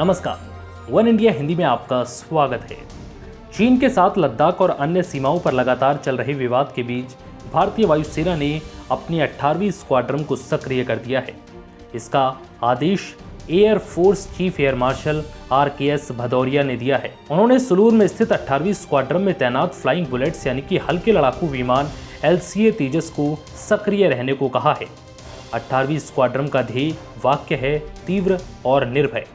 नमस्कार, one India Hindi में आपका स्वागत है। चीन के साथ लद्दाख और अन्य सीमाओं पर लगातार चल रहे विवाद के बीच भारतीय वायुसेना ने अपनी 18वीं स्क्वाड्रन को सक्रिय कर दिया है। इसका आदेश air force chief air marshal RKS Bhadauria ने दिया है। उन्होंने सुलूर में स्थित 18वीं स्क्वाड्रन में तैनात फ्लाइंग बुलेट्स यानी कि हल्के लड़ाकू विमान LCA तेजस को सक्रिय रहने को कहा है। 18वीं स्क्वाड्रन का ध्येय वाक्य है तीव्र और निर्भय,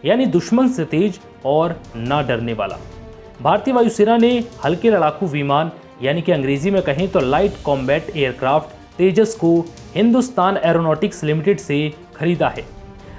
यानी दुश्मन से तेज और ना डरने वाला। भारतीय वायुसेना ने हल्के लड़ाकू विमान यानी कि अंग्रेजी में कहें तो लाइट कॉम्बैट एयरक्राफ्ट तेजस को हिंदुस्तान एरोनॉटिक्स लिमिटेड से खरीदा है।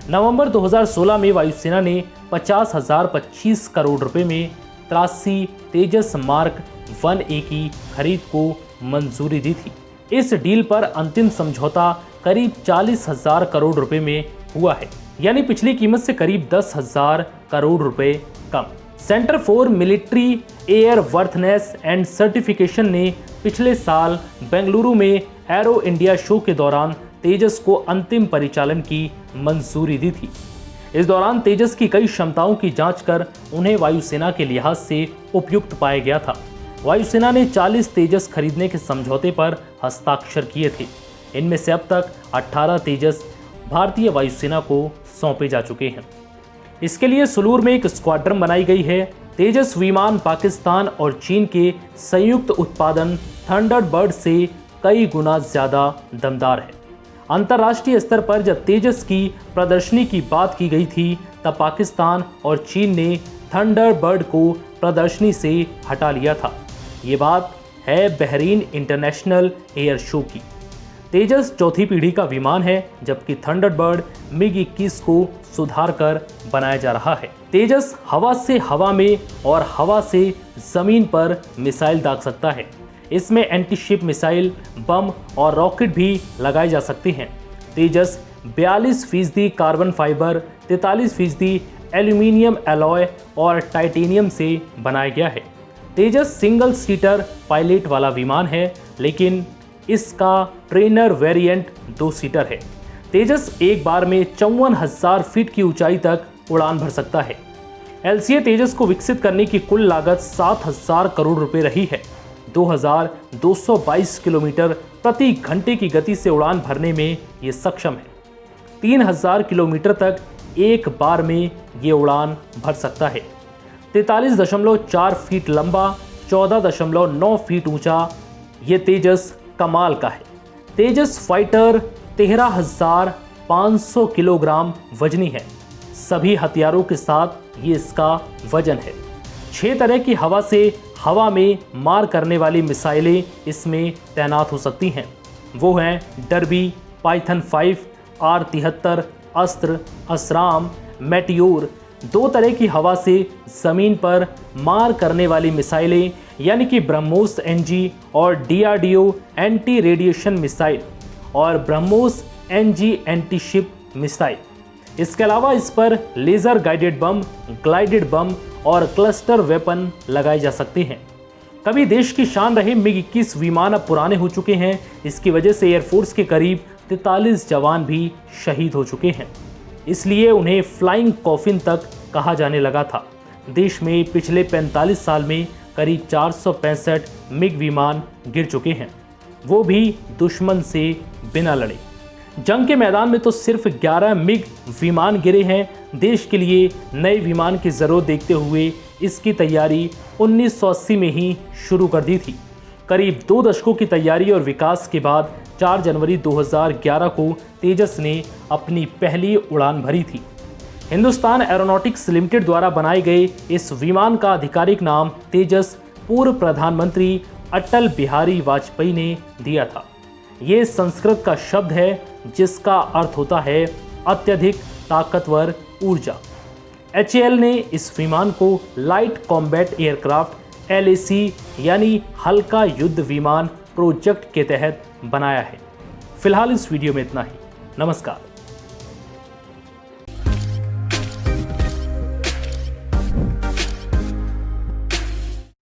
नवंबर 2016 में वायुसेना ने 50,025 करोड़ रुपए में 83 तेजस मार्क 1A की खरीद को मंजूरी दी थी। इस डील पर अंतिम समझौता करीब 40,000 करोड़ रुपए में हुआ है, यानी पिछली कीमत से करीब 10,000 करोड़ रुपए कम। Centre for military airworthiness and certification ने पिछले साल बेंगलुरु में एरो इंडिया शो के दौरान तेजस को अंतिम परिचालन की मंजूरी दी थी। इस दौरान तेजस की कई क्षमताओं की जांच कर उन्हें वायुसेना के लिहाज से उपयुक्त पाया गया था। वायुसेना ने 40 तेजस खरीदने के समझौते पर हस्ताक्षर किए थे। इनमें से अब तक 18 तेजस भारतीय वायुसेना को सौंपे जा चुके हैं। इसके लिए सुलूर में एक स्क्वाड्रन बनाई गई है। तेजस विमान पाकिस्तान और चीन के संयुक्त उत्पादन थंडरबर्ड से कई गुना ज़्यादा दमदार है। अंतर्राष्ट्रीय स्तर पर जब तेजस की प्रदर्शनी की बात की गई थी, तब पाकिस्तान और चीन ने थंडरबर्ड को प्रदर्शनी से हटा लिया था। ये बात है बहरीन इंटरनेशनल एयर शो की। तेजस चौथी पीढ़ी का विमान है, जबकि थंडरबर्ड MiG-21 को सुधार कर बनाया जा रहा है। तेजस हवा से हवा में और हवा से जमीन पर मिसाइल दाग सकता है। इसमें एंटीशिप मिसाइल, बम और रॉकेट भी लगाए जा सकते हैं। तेजस 42% कार्बन फाइबर, 43% एल्यूमिनियम एलॉय और टाइटेनियम से बनाया गया है। तेजस सिंगल सीटर पायलट वाला विमान है, लेकिन इसका ट्रेनर वेरिएंट 2 सीटर है। तेजस एक बार में 54,000 फीट की ऊंचाई तक उड़ान भर सकता है। LCA तेजस को विकसित करने की कुल लागत 7,000 करोड़ रुपए रही है। 2,222 किलोमीटर प्रति घंटे की गति से उड़ान भरने में ये सक्षम है। 3,000 किलोमीटर तक एक बार में ये उड़ान भर सकता है। 43.4 फीट लंबा, 14.9 फीट ऊंचा ये तेजस कमाल का है। तेजस फाइटर 13,500 किलोग्राम वजनी है। सभी हथियारों के साथ ये इसका वजन है। 6 तरह की हवा से हवा में मार करने वाली मिसाइलें इसमें तैनात हो सकती हैं। वो हैं डर्बी, पाइथन 5, R-73, अस्त्र, असराम, मेटियोर। 2 तरह की हवा से ज़मीन पर मार करने वाली मिसाइलें यानी कि ब्रह्मोस NG और DRDO एंटी रेडिएशन मिसाइल और BrahMos NG anti ship missile. इसके अलावा इस पर लेज़र गाइडेड बम, ग्लाइडेड बम और क्लस्टर वेपन लगाए जा सकते हैं। कभी देश की शान रहे MiG-21 विमान अब पुराने हो चुके हैं। इसकी वजह से एयरफोर्स के करीब 43 जवान भी शहीद हो चुके हैं, इसलिए उन्हें फ्लाइंग कॉफिन तक कहा जाने लगा था। देश में पिछले 45 साल में करीब 465 MiG विमान गिर चुके हैं, वो भी दुश्मन से बिना लड़े। जंग के मैदान में तो सिर्फ 11 MiG विमान गिरे हैं। देश के लिए नए विमान की ज़रूरत देखते हुए इसकी तैयारी 1980 में ही शुरू कर दी थी। करीब 2 दशकों की तैयारी और विकास के बाद 4 जनवरी 2011 को तेजस ने अपनी पहली उड़ान भरी थी। हिंदुस्तान एरोनॉटिक्स लिमिटेड द्वारा बनाए गए इस विमान का आधिकारिक नाम तेजस पूर्व प्रधानमंत्री अटल बिहारी वाजपेयी ने दिया था। ये संस्कृत का शब्द है जिसका अर्थ होता है अत्यधिक ताकतवर ऊर्जा। HAL ने इस विमान को लाइट कॉम्बैट एयरक्राफ्ट LAC यानी हल्का युद्ध विमान प्रोजेक्ट के तहत बनाया है। फिलहाल इस वीडियो में इतना ही। नमस्कार।